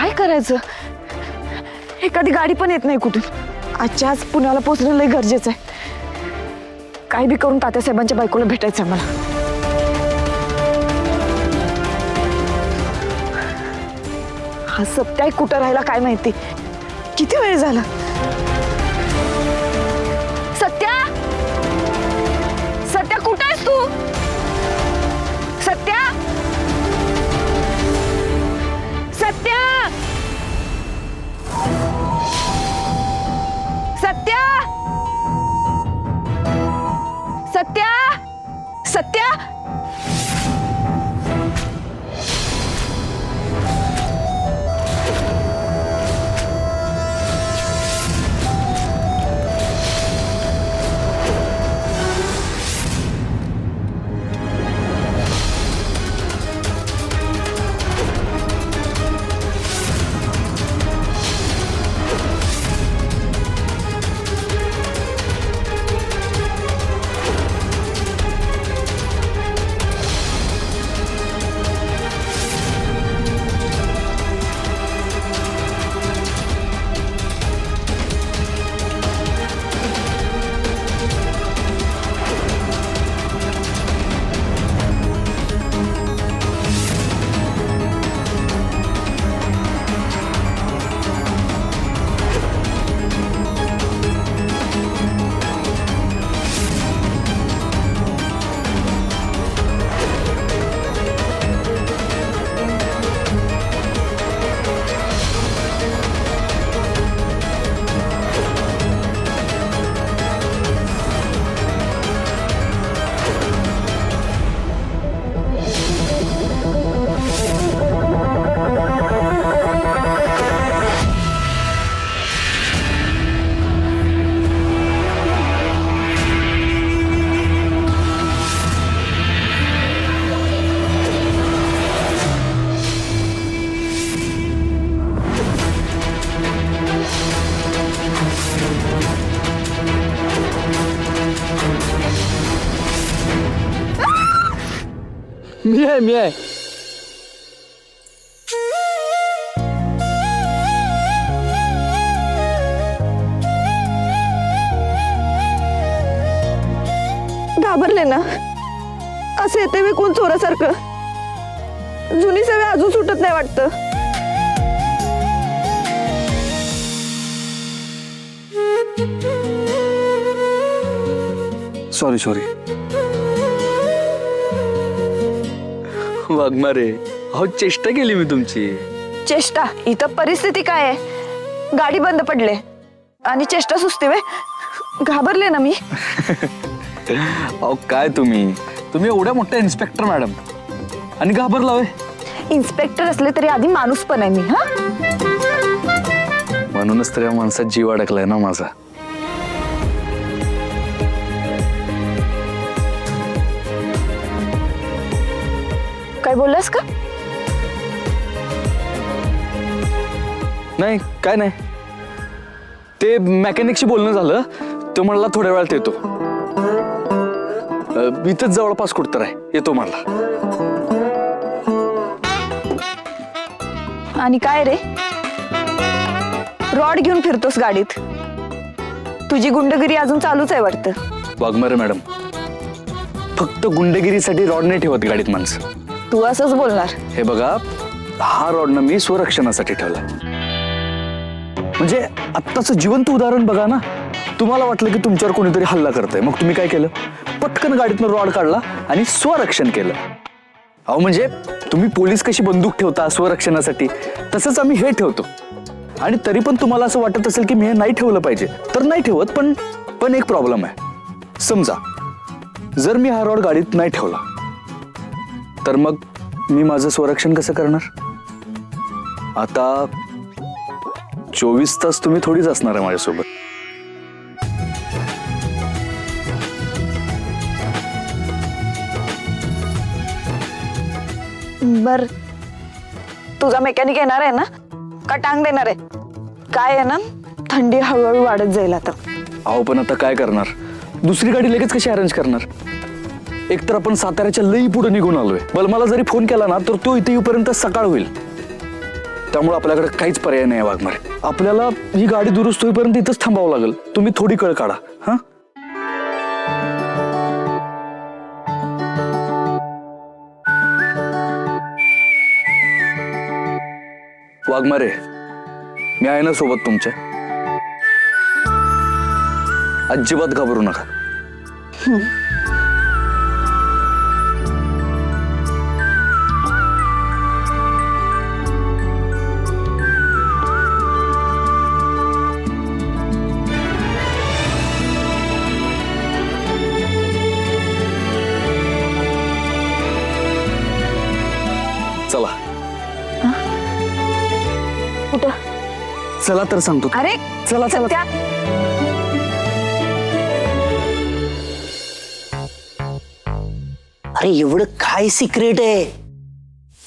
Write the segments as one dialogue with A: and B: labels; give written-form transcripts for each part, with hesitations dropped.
A: काय करायचं? एखादी गाडी पण येत नाही कुठून. आजच्या आज पुण्याला पोहोचणं लय गरजेचं आहे. काय बी करून तात्यासाहेबांच्या बायकोला भेटायचं आहे मला. हा सत्या कुठं राहिला काय माहिती. किती वेळ झाला. सत्या, सत्या कुठं आहेस तू? सत्या, सत्या, सत्या, सत्या, सत्या.
B: मी आहे.
A: घाबरले ना? असं येते मी कोण चोरासारखं. जुनी सवय अजून सुटत नाही वाटतं.
B: सॉरी वाघमारे, अहो चेष्टा केली मी तुमची.
A: चेष्टा? इथं परिस्थिती काय आहे? गाडी बंद पडले आणि चेष्टा सुचते वे. घाबरले ना मी.
B: अहो काय तुम्ही एवढ्या मोठ्या इन्स्पेक्टर मॅडम आणि घाबरला होय?
A: इन्स्पेक्टर असले तरी आधी माणूस पण आहे मी. हा,
B: म्हणूनच तर या माणसात जीव अडकलाय ना माझा.
A: काय बोललास का?
B: नाही काय नाही, ते मेकॅनिकशी बोलणं झालं. तो म्हणला थोड्या वेळात येतो. इथंच जवळपास कुठतर आहे, येतो म्हणला.
A: आणि काय रे, रॉड घेऊन फिरतोस गाडीत? तुझी गुंडगिरी अजून चालूच आहे वाटतं.
B: वाघमारे मॅडम, फक्त गुंडगिरीसाठी रॉड नाही ठेवत गाडीत माणसं.
A: तू असंच बोलणार?
B: हे बघा, हा रॉड मी स्वरक्षणासाठी ठेवला. म्हणजे आत्ताच जिवंत उदाहरण बघा ना. तुम्हाला वाटलं की तुमच्यावर कोणीतरी हल्ला करतंय, मग तुम्ही काय केलं? पटकन गाडीतनं रॉड काढला आणि स्वरक्षण केलं. अहो म्हणजे तुम्ही पोलीस कशी बंदूक ठेवता स्वरक्षणासाठी, तसंच आम्ही हे ठेवतो. आणि तरी पण तुम्हाला असं वाटत असेल की मी हे नाही ठेवलं पाहिजे, तर नाही ठेवत. पण एक प्रॉब्लेम आहे. समजा जर मी हा रॉड गाडीत नाही ठेवला तर मग मी माझं स्वरक्षण कसं करणार? आता 24 तास तुम्ही थोडीच असणार आहे माझ्यासोबत.
A: बर, तुझा मेकॅनिक येणार आहे ना, का टांग देणार आहे? काय आहे ना, थंडी हळूहळू वाढत जाईल आता.
B: अहो पण आता काय करणार? दुसरी गाडी लगेच कशी अरेंज करणार? एकतर आपण साताऱ्याच्या लई पुढे निघून आलोय. बल मला जरी फोन केला ना तर तो इथे येऊपर्यंत सकाळ होईल. त्यामुळे आपल्याकडे काहीच पर्याय नाही आहे वाघमारे. आपल्याला ही गाडी दुरुस्त होईपर्यंत इथंच थांबावं लागेल. तुम्ही थोडी कळ काढा. हा वाघमारे, मी आहे ना सोबत तुमच्या. अजिबात घाबरू नका. चला
A: कुठं?
B: चला तर सांगतो.
A: अरे
B: चला चला.
A: सत्या,
C: अरे एवढं काय सिक्रेट आहे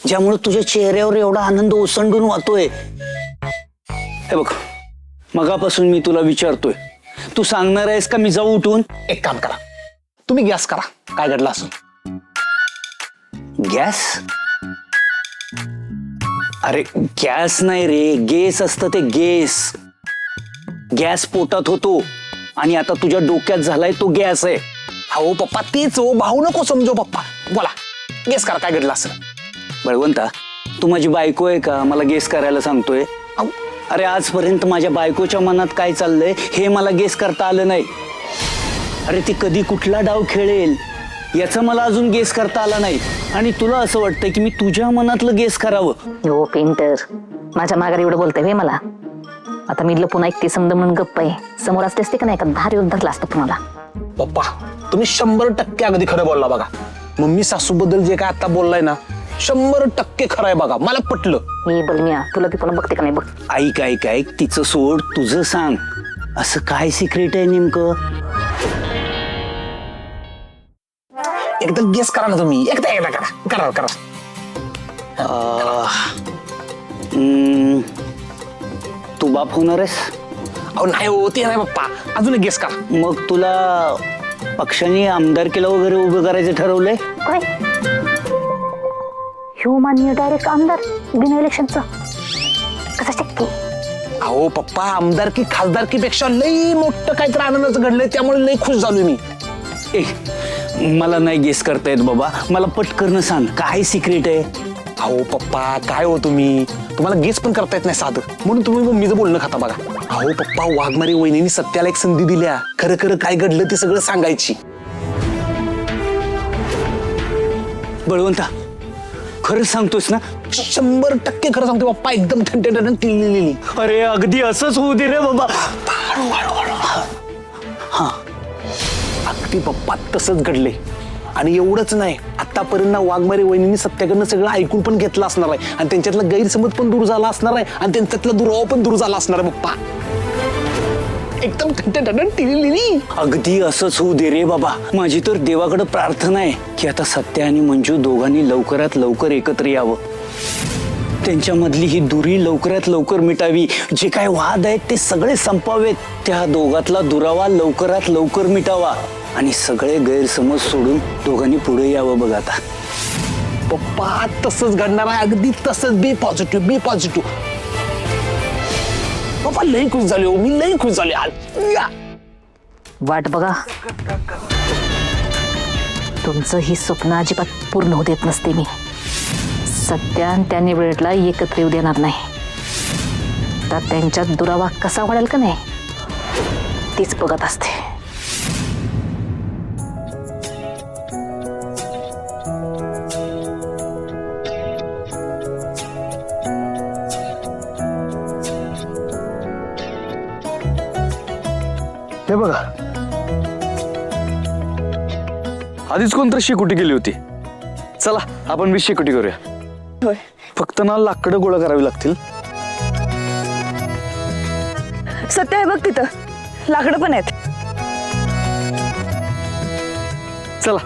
C: ज्यामुळे तुझ्या चेहऱ्यावर एवढा आनंद ओसंडून वाहतोय? हे बघ, मगापासून मी तुला विचारतोय, तू सांगणार आहेस का मी जाऊ उठून?
D: एक काम करा, तुम्ही गॅस करा काय घडलं असं.
C: गॅस? अरे गॅस नाही रे, गेस असतं ते. गेस. गॅस पोटात होतो आणि आता तुझ्या डोक्यात झालाय तो गॅस आहे.
D: अहो पप्पा तेच हो, भाऊ नको समजो पप्पा. बोला, गॅस करा काय घडलं असं.
C: बळवंता, तू माझी बायको आहे का मला गेस करायला सांगतोय? अरे आजपर्यंत माझ्या बायकोच्या मनात काय चाललंय हे मला गेस करता आलं नाही. अरे ती कधी कुठला डाव खेळेल याचं मला अजून गेस करता आला नाही. आणि तुला असं वाटतंय की मी तुझ्या मनातलं गेस करावं?
E: हो पेंटर, माझ्या माघारी एवढं बोलतंय हे मला. आता मी पुन्हा ऐकते समज म्हणून गप्प आहे. समोर असते असते का नाही, का भारी धरला असतं तुम्हाला.
D: पप्पा तुम्ही 100% अगदी खरं बोलला बघा. मम्मी सासू बद्दल जे काय आता बोललाय ना 100% खरं आहे बघा. मला पटलं.
E: मी बलमिया तुला ती पुन्हा बघते का नाही बघ.
C: ऐक ऐक ऐक, तिचं सोड, तुझं सांग. असं काय सिक्रेट आहे नेमकं?
D: एकदा गेस करा ना तुम्ही. एकदा एकदा करा करा करा.
C: तू बाप होणार आहेस?
D: अहो नाही हो, ते नाही पप्पा, अजून एक गेस करा.
C: मग तुला पक्षाने आमदारकीला वगैरे उभं करायचं ठरवलंय?
E: काय ह्यो मान्य डायरेक्ट आमदार बिना इलेक्शनचा कसं शक्य?
D: अहो पप्पा, आमदारकी खासदारकीपेक्षा लई मोठं काहीतरी आनंदाचं घडलंय, त्यामुळे लई खुश झालोय मी.
C: ए, मला नाही गेस करता येत बाबा. मला पटकन सांग, काय सिक्रेट आहे?
D: अहो पप्पा काय हो तुम्हाला गेस पण करता येत नाही साधं, म्हणून तुम्ही मम्मीचं बोलणं खाता बघा. अहो पप्पा, वाघमारे वहिनीने सत्याला एक संधी दिल्या. खरं खरं काय घडलं ते सगळं सांगायची.
C: बळवंता, खरंच सांगतोस ना?
D: 100% खरं सांगतो पप्पा, एकदम ठणठण लिहिलेली.
C: अरे अगदी असंच होऊ दे रे बाबा.
D: अगदी पप्पा तसंच घडले. आणि एवढंच नाही, आतापर्यंत वाघमारे वहिनीने सत्याकडनं सगळं ऐकून पण घेतलं असणार आहे, आणि त्यांच्यातला गैरसमज पण दूर झाला असणार आहे, आणि त्यांच्यातला दुरावा पण दूर झाला असणार आहे पप्पा. एकदम ठणठण लिहिलेली.
C: अगदी असंच होऊ दे रे बाबा. माझी तर देवाकडे प्रार्थना आहे की आता सत्या आणि मंजू दोघांनी लवकरात लवकर एकत्र यावं. त्यांच्यामधली ही दुरी लवकरात लवकर मिटावी. जे काय वाद आहेत ते सगळे संपावेत. त्या दोघातला दुरावा लवकरात लवकर मिटावा आणि सगळे गैरसमज सोडून दोघांनी पुढे यावं बघ आता.
D: पप्पा तसंच घडणार आहे, अगदी तसंच. बी पॉझिटिव्ह, बी पॉझिटिव्ह. पप्पा लई खुश झाले हो, मी लई खुश झाले आज.
E: वाट बघा, तुमचं ही स्वप्न अजिबात पूर्ण होत येत नसते मी. सत्या आणि त्या निवडला एकत्र येऊ देणार नाही. तर त्यांच्यात दुरावा कसा वाढेल का नाही तीच बघत असते.
B: हे बघा, आधीच कोणतरी शेकोटी केली होती. चला आपण 20 शेकोटी करूया.
A: होय.
B: फक्त ना लाकडं गोळा करावी लागतील.
A: सत्य आहे बघ तिथं, लाकडं पण आहेत.
B: चला.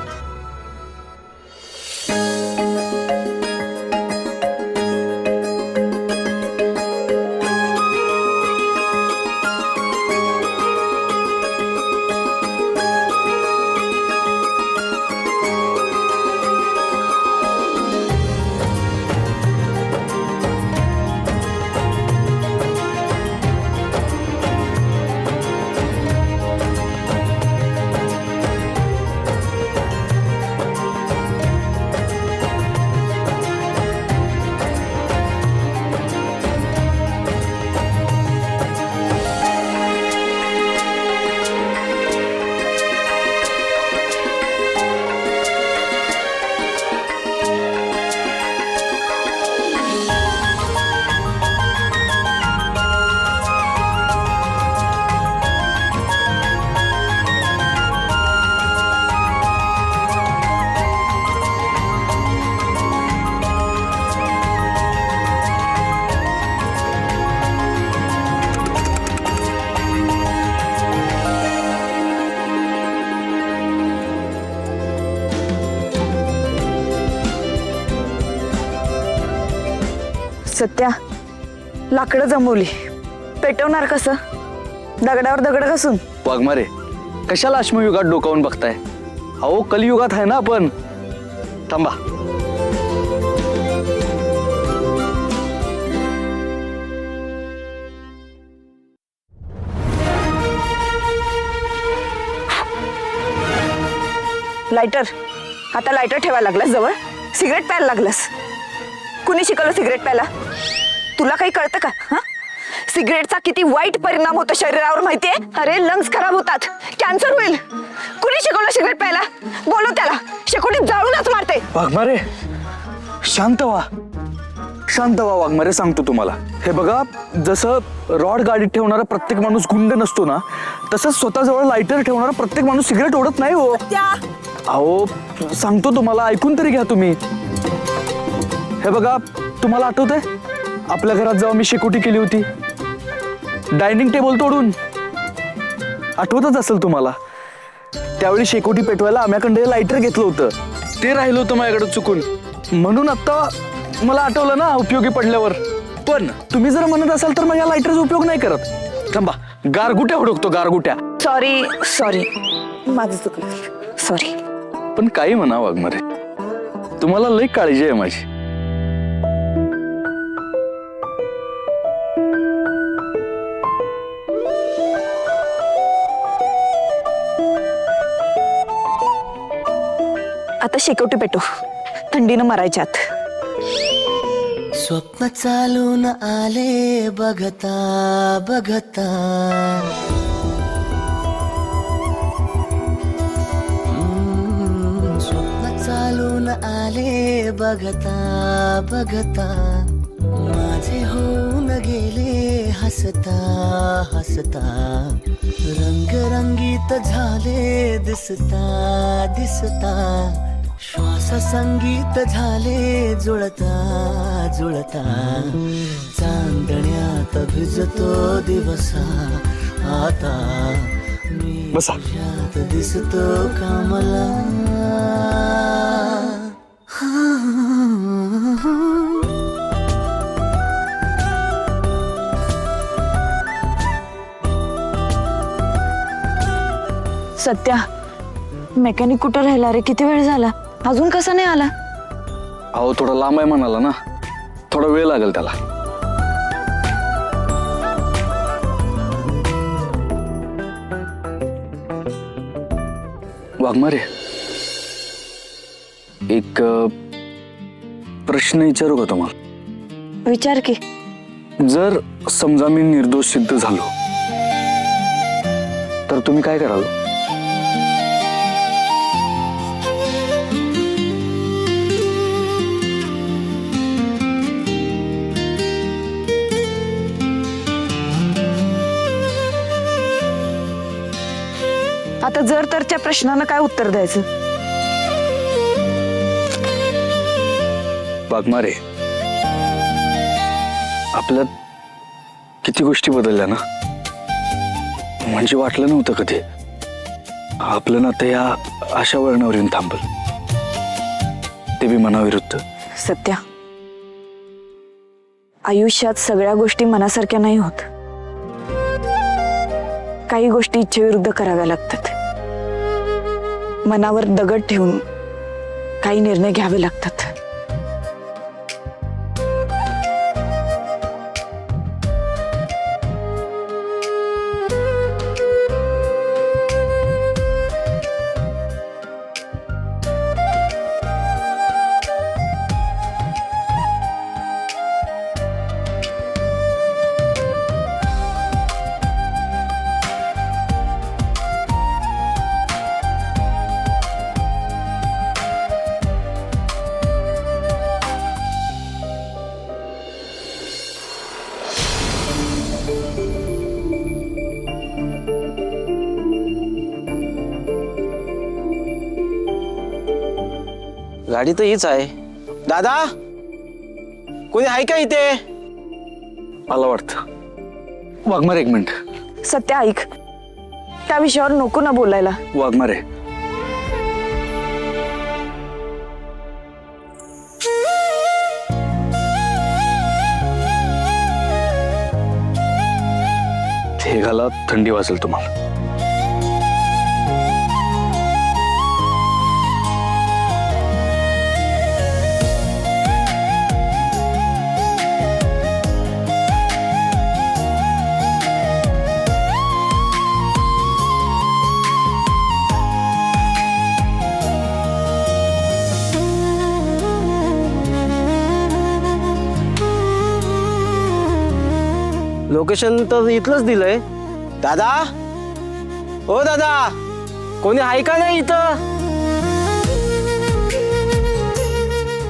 A: सत्या, लाकडं जमवली, पेटवणार कसं? दगडावर दगड घासून.
B: वाघमारे, कशाला अश्मयुगात डोकावून बघताय? अहो कलियुगात आहे ना आपण. थांबा.
A: लायटर. आता लायटर ठेवायला लागलास जवळ. सिगरेट प्यायला लागलास. कुणी शिकवलं सिगरेट प्यायला? तुला काही कळतं का? हा, सिगरेटचा किती वाईट परिणाम होतो शरीरावर माहितीये? अरे लंग्स खराब होतात, कॅन्सर होईल. कुणी शिकवलं सिगरेट प्यायला? बोलव त्याला, शेकोटीत जाळूनच मारते.
B: वाघमारे शांत व्हा, शांत व्हा वाघमारे. सांगतो तुम्हाला. हे बघा, जसं रॉड गाडीत ठेवणारा प्रत्येक माणूस गुंड नसतो ना, तसंच स्वतःजवळ लायटर ठेवणारा प्रत्येक माणूस सिगरेट ओढत नाही हो. अहो सांगतो तुम्हाला, ऐकून तरी घ्या तुम्ही. हे बघा, तुम्हाला आठवतंय आपल्या घरात जेव्हा मी शेकोटी केली होती डायनिंग टेबल तोडून? आठवतच असेल तुम्हाला. त्यावेळी शेकोटी पेटवायला आम्याकडे लायटर घेतलं होतं, ते राहिलं होतं माझ्याकडे चुकून. म्हणून आता मला आठवलं ना उपयोगी पडल्यावर. पण तुम्ही जर म्हणत असाल तर मग या लायटरचा उपयोग नाही करत. थांबा, गारगुट्या हुडकतो, गारगुट्या.
A: सॉरी सॉरी, माझं चुकलं. सॉरी.
B: पण काही म्हणा वाघमारे, तुम्हाला लई काळजी आहे माझी.
A: आता शेकोटी पेटो, थंडीनं मरायच्यात.
F: स्वप्न चालून आले बघता बघता, स्वप्न चालून आले बघता बघता, माझे होऊन गेले हसता हसता, रंगरंगीत झाले दिसता दिसता, श्वास संगीत झाले जुळता जुळता, चांदण्यात भिजतो दिवसा आता, मी
B: बसा.
F: तुझ्यात दिसतो कमला.
A: सत्या, मेकॅनिक कुठं राहिला रे? किती वेळ झाला, अजून कसा नाही आला?
B: अहो थोडा लांब आहे म्हणाला ना, थोडा वेळ लागेल त्याला. वाघमारे, एक प्रश्न विचारू का तुम्हाला?
A: विचार की.
B: जर समजा मी निर्दोष सिद्ध झालो तर तुम्ही काय कराल?
A: आता जर तरच्या प्रश्नानं काय उत्तर द्यायचं?
B: वाघमारे, आपल्यात किती गोष्टी बदलल्या ना. म्हणजे वाटलं नव्हतं कधी आपलं नातं या अशा वळणावर येऊन थांबल, ते बी मनाविरुद्ध.
A: सत्या, आयुष्यात सगळ्या गोष्टी मनासारख्या नाही होत. काही गोष्टी इच्छेविरुद्ध कराव्या लागतात. मनावर दगड ठेवून काही निर्णय घ्यावे लागतात.
D: गाडी तर हीच आहे. दादा, कोणी आहे का इथे?
B: मला वाटतं. वाघमारे एक मिनिट.
A: सत्या ऐक, त्या विषयावर नको ना बोलायला.
B: वाघमारे, निघाला थंडी वाजेल तुम्हाला.
G: लोकेशन तर इथलंच दिलंय. दादा, ओ दादा, कोणी आहे का नाही इथं?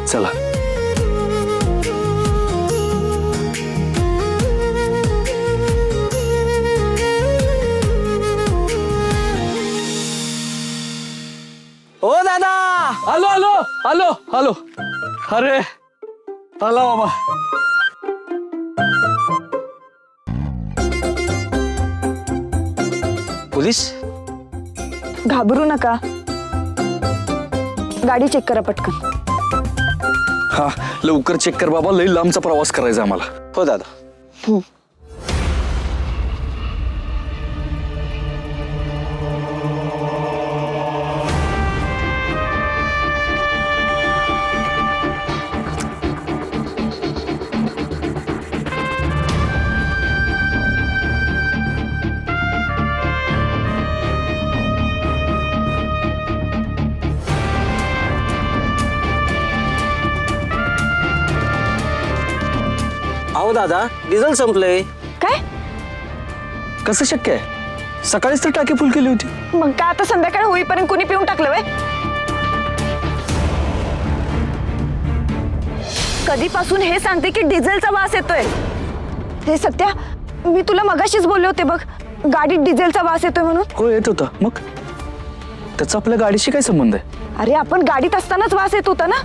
B: चला.
G: ओ दादा,
B: आलो आलो आलो आलो. अरे आला बाबा.
G: पोलीस?
A: घाबरू नका, गाडी चेक करा पटकन.
B: हा लवकर चेक कर बाबा, लई लांबचा प्रवास करायचा आम्हाला.
G: हो दादा. अहो दादा, डिझेल संपलंय.
A: काय?
B: कसं शक्य आहे? सकाळीच तर टाकी फुल केली होती.
A: मग का आता संध्याकाळ होईपर्यंत कुणी पिऊन टाकलं वे? कधीपासून हे सांगते की डिझेलचा वास येतोय. हे सत्या, मी तुला मगाशीच बोलले होते बघ, गाडीत डिझेलचा वास येतोय म्हणून.
B: हो येत होता. मग त्याचा आपल्या गाडीशी काय संबंध आहे?
A: अरे आपण गाडीत असतानाच वास येत होता ना,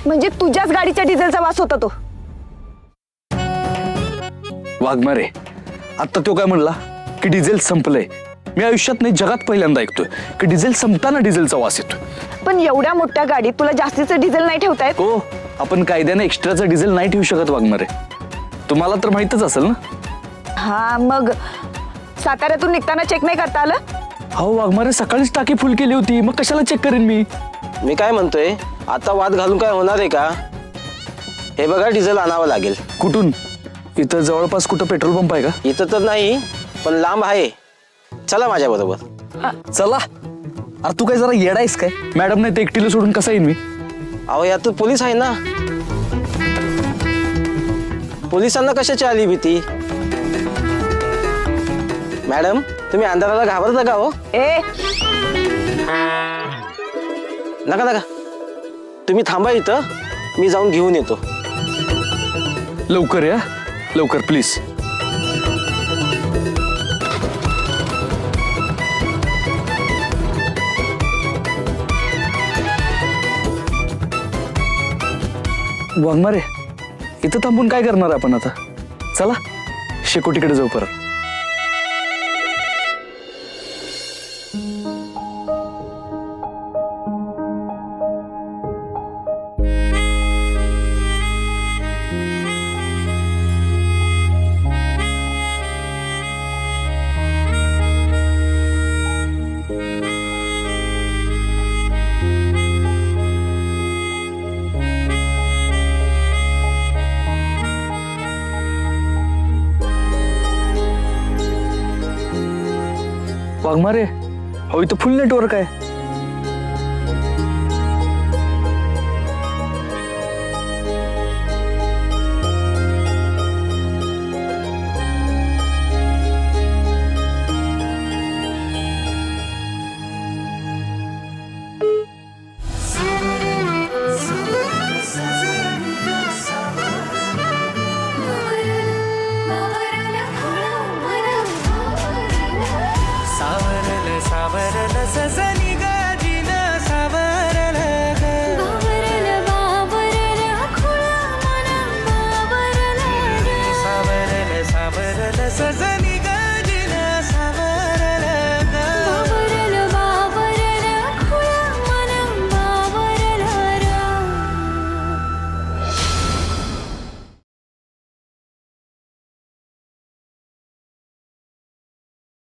A: म्हणजे तुझ्याच गाडीच्या डिझेलचा वास होता तो.
B: वाघमारे, आता तो काय म्हणला की डिझेल संपलंय. मी आयुष्यात नाही जगात पहिल्यांदा ऐकतोय की डिझेल संपताना डिझेलचा वास येतोय.
A: पण एवढ्या मोठ्या गाडीत तुला जास्तीचं डिझेल नाही ठेवता येत.
B: हो, आपण कायद्याने एक्स्ट्राचं डिझेल नाही ठेवू शकत वाघमारे. तुम्हाला तर माहितच असेल ना.
A: हा मग साताऱ्यातून निघताना चेक नाही करता आलं?
B: हो वाघमारे, सकाळीच टाकी फुल केली होती, मग कशाला चेक करेन मी?
G: मी काय म्हणतोय, आता वाद घालून काय होणार आहे का? हे बघा, डिझेल आणावं लागेल.
B: कुठून? इथं जवळपास कुठं पेट्रोल पंप आहे का?
G: इथं तर नाही, पण लांब आहे. चला माझ्या बरोबर.
B: चला. अरे तू काय जरा येडायस काय? मॅडम नाही ते एकटीला सोडून कसा येईन मी?
G: अहो यात पोलीस आहे ना. पोलिसांना कशाची आली भीती? मॅडम, तुम्ही अंधाराला घाबरता का हो?
A: ए
G: नका नका, तुम्ही थांबा इथं, मी जाऊन घेऊन येतो.
B: लवकर या, लवकर प्लीज. वाघमारे, इथं थांबून काय करणार आपण आता? चला शेकोटीकडे जाऊ परत. वाघमारे, हो इथं फुल नेटवर्क आहे.
F: सावरल सजनी गाजीन सावरल सावरल सावरल सजनी